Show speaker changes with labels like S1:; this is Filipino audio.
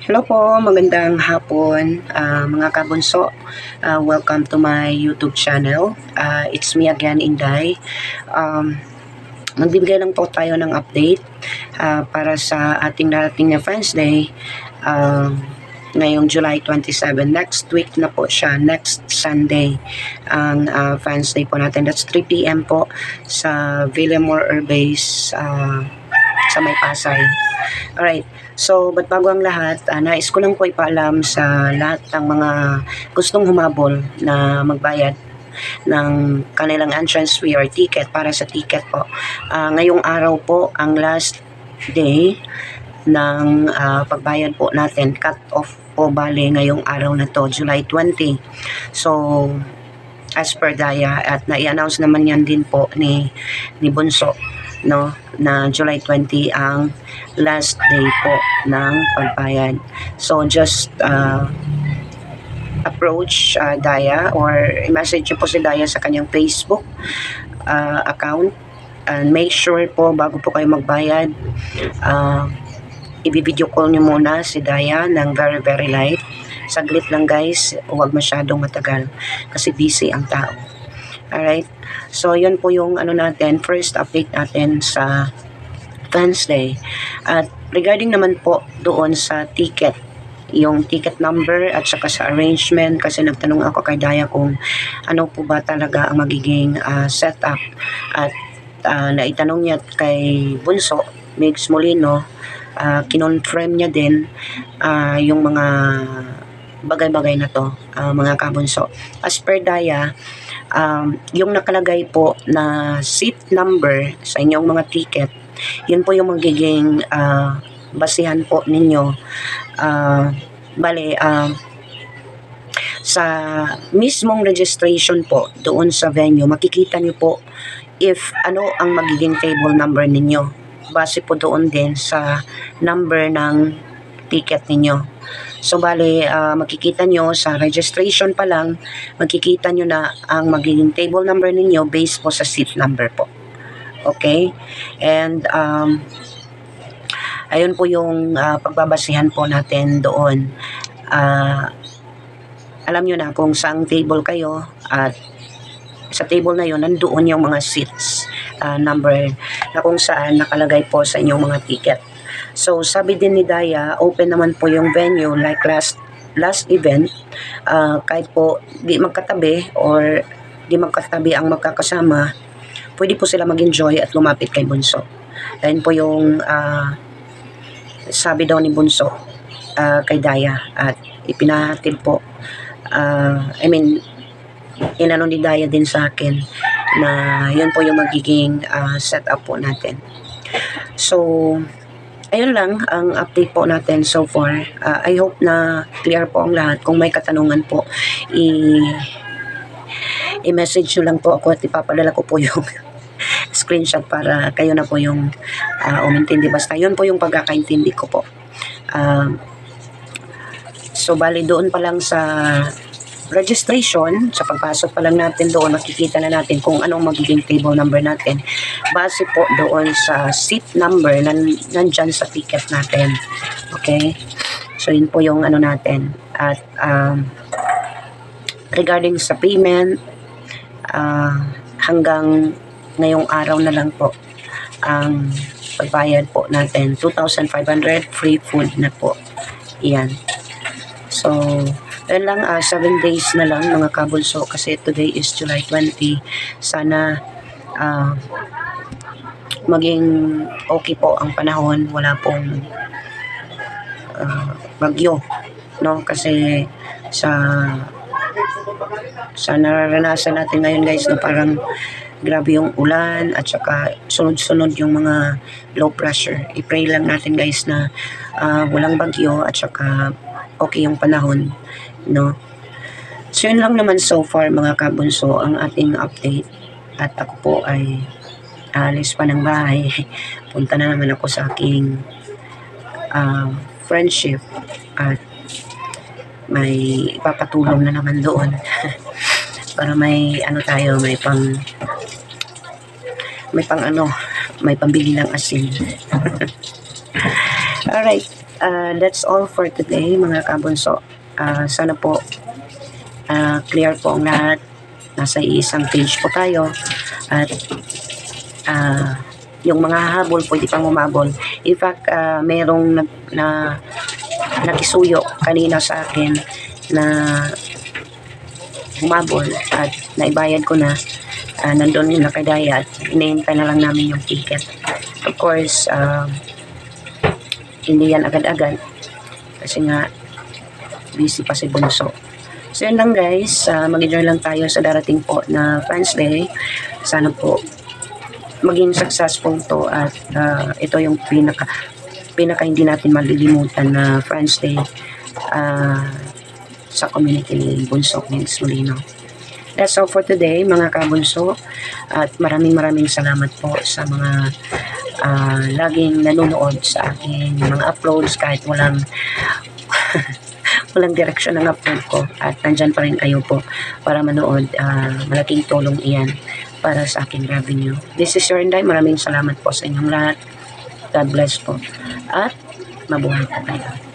S1: Hello po, magandang hapon mga kabunso. Welcome to my YouTube channel. It's me again, Inday. Magbibigay lang po tayo ng update para sa ating darating na Friends Day ngayong July 27. Next week na po siya, next Sunday ang Friends Day po natin. That's 3 p.m. po sa Villamor Air Base sa May Pasay. Alright, so bago ang lahat, nais ko lang po ipaalam sa lahat ng mga gustong humabol na magbayad ng kanilang entrance fee or ticket para sa ticket po. Ngayong araw po ang last day ng pagbayad po natin. Cut off po bali ngayong araw na to, July 20. So, as per Daya, at na-i-announce naman yan din po ni Bunso, no, na July 20 ang last day po ng pagbayad. So just approach Daya or i-message po si Daya sa kanyang Facebook account, and make sure po bago po kayo magbayad, i-video call nyo muna si Daya ng very light. Saglit lang guys, huwag masyadong matagal kasi busy ang tao. Alright, so yun po yung natin, first update natin sa Friends Day. At regarding naman po doon sa ticket, yung ticket number at saka sa arrangement, kasi nagtanong ako kay Daya kung ano po ba talaga ang magiging setup, at naitanong niya kay Bunso Migs Molino, kinonfirm niya din yung mga bagay-bagay na to, mga kabunso. As per Daya, yung nakalagay po na seat number sa inyong mga ticket, yun po yung magiging basihan po ninyo. Sa mismong registration po doon sa venue, makikita nyo po if ano ang magiging table number ninyo. Base po doon din sa number ng ticket ninyo. So makikita nyo sa registration pa lang, makikita nyo na ang magiging table number ninyo based po sa seat number po. Okay? And ayun po yung pagbabasihan po natin doon. Alam nyo na kung saang table kayo, at sa table na yun, nandoon yung mga seats number na kung saan nakalagay po sa inyong mga ticket. So sabi din ni Daya, open naman po yung venue like last event, kahit po di magkatabi or di magkatabi ang magkakasama, pwede po sila mag-enjoy at lumapit kay Bunso. Ayun po yung sabi daw ni Bunso kay Daya, at ipinahatid po, inano ni Daya din sa akin na yun po yung magiging setup po natin. So ayun lang ang update po natin so far. I hope na clear po ang lahat. Kung may katanungan po, i-message nyo lang po ako at ipapadala ko po yung screenshot para kayo na po yung umintindi. Basta yun po yung pagkakaintindi ko po. So bali doon pa lang sa registration, sa pagpasok pa lang natin doon, makikita na natin kung anong magiging table number natin base po doon sa seat number nandyan sa ticket natin. Okay, so yun po yung natin. At regarding sa payment, hanggang ngayong araw na lang po ang pagbayad po natin, 2,500, free food na po. Iyan. So yun lang, 7 days na lang mga kabulso, kasi today is July 20. Sana maging okay po ang panahon, wala pong bagyo, no? Kasi sa nararanasan natin ngayon guys, no, parang grabe yung ulan at saka sunod-sunod yung mga low pressure. I-pray lang natin guys na walang bagyo at saka okay yung panahon, no? So yun lang naman so far mga kabunso ang ating update, at ako po ay alis pa ng bahay. Punta na naman ako sa aking friendship, at may ipapatulong na naman doon para may tayo, may pambili ng asin. Alright, That's all for today mga kabunso. Sana po clear po ang lahat. Nasa isang page po tayo. At yung mga hahabol, pwede pang umabol. In fact, merong nakisuyo kanina sa akin na humabol at naibayad ko na. Nandun yung nakadaya at hinihintay na lang namin yung ticket. Of course, hindi yan agad-agad kasi nga busy pa si Bunso. So yun lang guys, mag-enjoy lang tayo sa darating po na Friends Day. Sana po maging successful to at ito yung pinaka hindi natin malilimutan na Friends Day sa community ni Bunso Mengs Molino. That's all for today mga kabunso, at maraming salamat po sa mga laging nanonood sa aking mga uploads kahit walang direksyon ng upload ko, at nandyan pa rin kayo po para manood. Malaking tulong iyan para sa aking revenue. This is your Inday. Maraming salamat po sa inyong lahat. God bless po at mabuhay po kayo.